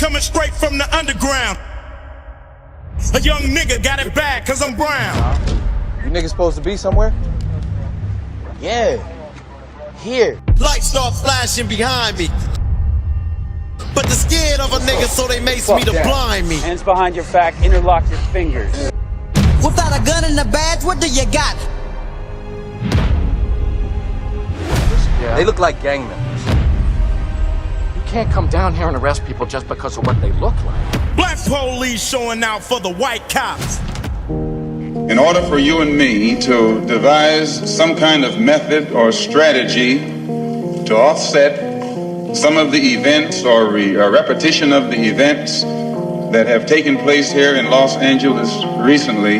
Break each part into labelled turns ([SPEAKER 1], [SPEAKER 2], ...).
[SPEAKER 1] coming straight from the underground. A young nigga got it bad cause I'm brown.
[SPEAKER 2] You niggas supposed to be somewhere? Yeah. Here.
[SPEAKER 3] Lights start flashing behind me. But they're scared of a nigga, so they mace me to blind me.
[SPEAKER 4] Hands behind your back, interlock your fingers.
[SPEAKER 5] Without a gun in the badge, what do you got?
[SPEAKER 2] Yeah. They look like gang members.
[SPEAKER 6] You can't come down here and arrest people just because of what they look like.
[SPEAKER 1] Black police showing out for the white cops.
[SPEAKER 7] In order for you and me to devise some kind of method or strategy to offset some of the events or a repetition of the events that have taken place here in Los Angeles recently,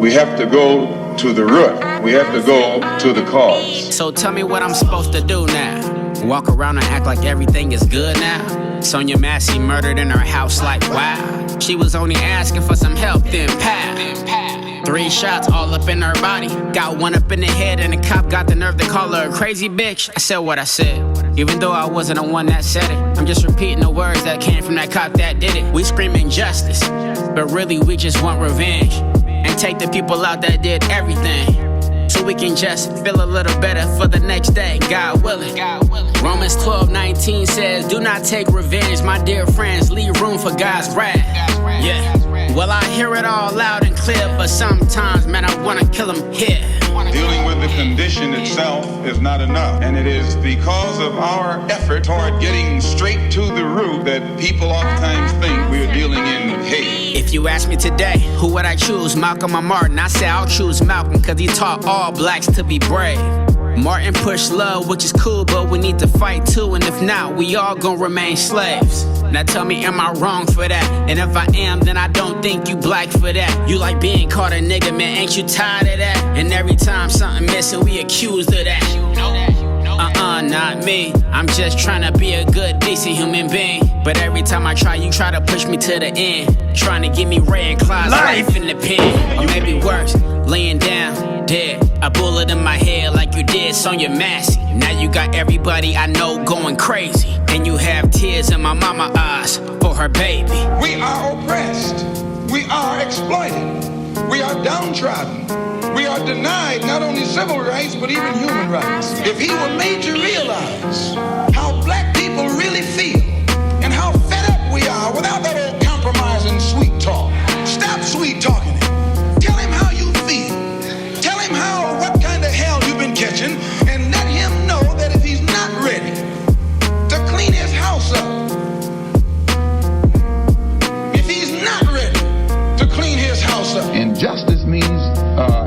[SPEAKER 7] we have to go to the root. We have to go to the cause.
[SPEAKER 8] So tell me what I'm supposed to do now. Walk around and act like everything is good now. Sonya Massey murdered in her house like wow. She was only asking for some help, then pow. 3 shots all up in her body. Got one up in the head and the cop got the nerve to call her a crazy bitch. I said what I said, even though I wasn't the one that said it. I'm just repeating the words that came from that cop that did it. We screaming justice, but really we just want revenge. And take the people out that did everything, so we can just feel a little better for the next day, God willing. Romans 12:19 says, do not take revenge, my dear friends, leave room for God's wrath. Yeah, well I hear it all loud and clear, but sometimes, man, I wanna kill him here.
[SPEAKER 7] Dealing with the condition itself is not enough. And it is because of our effort toward getting straight to the root that people oftentimes think we're dealing in hate.
[SPEAKER 8] If you ask me today, who would I choose, Malcolm or Martin? I say I'll choose Malcolm, cause he taught all blacks to be brave. Martin pushed love, which is cool, but we need to fight too, and if not, we all gon' remain slaves. Now tell me, am I wrong for that? And if I am, then I don't think you black for that. You like being called a nigga, man, ain't you tired of that? And every time something missing, we accused of that. Not me. I'm just trying to be a good, decent human being. But every time I try, you try to push me to the end. Trying to give me Ray and Clyde's life in the pen. Or maybe worse, laying down, dead. A bullet in my head like you did Sonya Massey. Now you got everybody I know going crazy. And you have tears in my mama's eyes for her baby.
[SPEAKER 9] We are oppressed. We are exploited. We are downtrodden. We are denied not only civil rights, but even human rights. If he were made to realize how black people really feel and how fed up we are without that old compromising sweet talk. Stop sweet talking him. Tell him how you feel. Tell him what kind of hell you've been catching, and let him know that if he's not ready to clean his house up, if he's not ready to clean his house up.
[SPEAKER 7] And justice means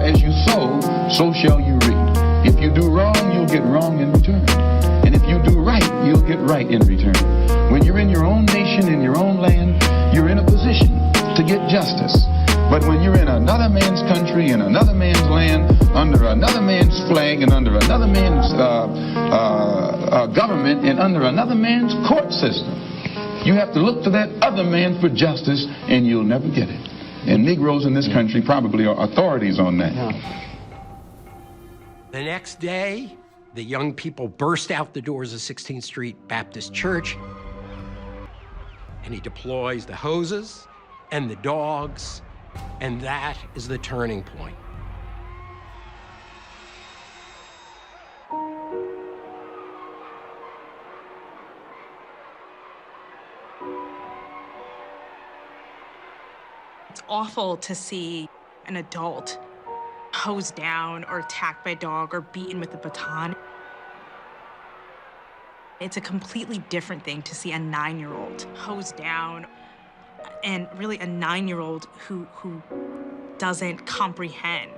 [SPEAKER 7] as you sow, so shall you reap. If you do wrong, you'll get wrong in return. And if you do right, you'll get right in return. When you're in your own nation, in your own land, you're in a position to get justice. But when you're in another man's country, in another man's land, under another man's flag, and under another man's government, and under another man's court system, you have to look to that other man for justice, and you'll never get it. And Negroes in this country probably are authorities on that.
[SPEAKER 10] The next day, the young people burst out the doors of 16th Street Baptist Church, and he deploys the hoses and the dogs, and that is the turning point.
[SPEAKER 11] It's awful to see an adult hosed down or attacked by a dog or beaten with a baton. It's a completely different thing to see a 9-year-old hosed down, and really a 9-year-old who doesn't comprehend.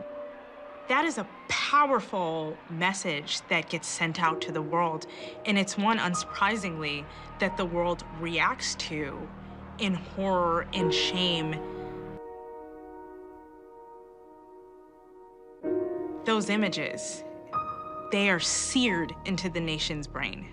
[SPEAKER 11] That is a powerful message that gets sent out to the world, and it's one, unsurprisingly, that the world reacts to in horror and shame. Those images, they are seared into the nation's brain.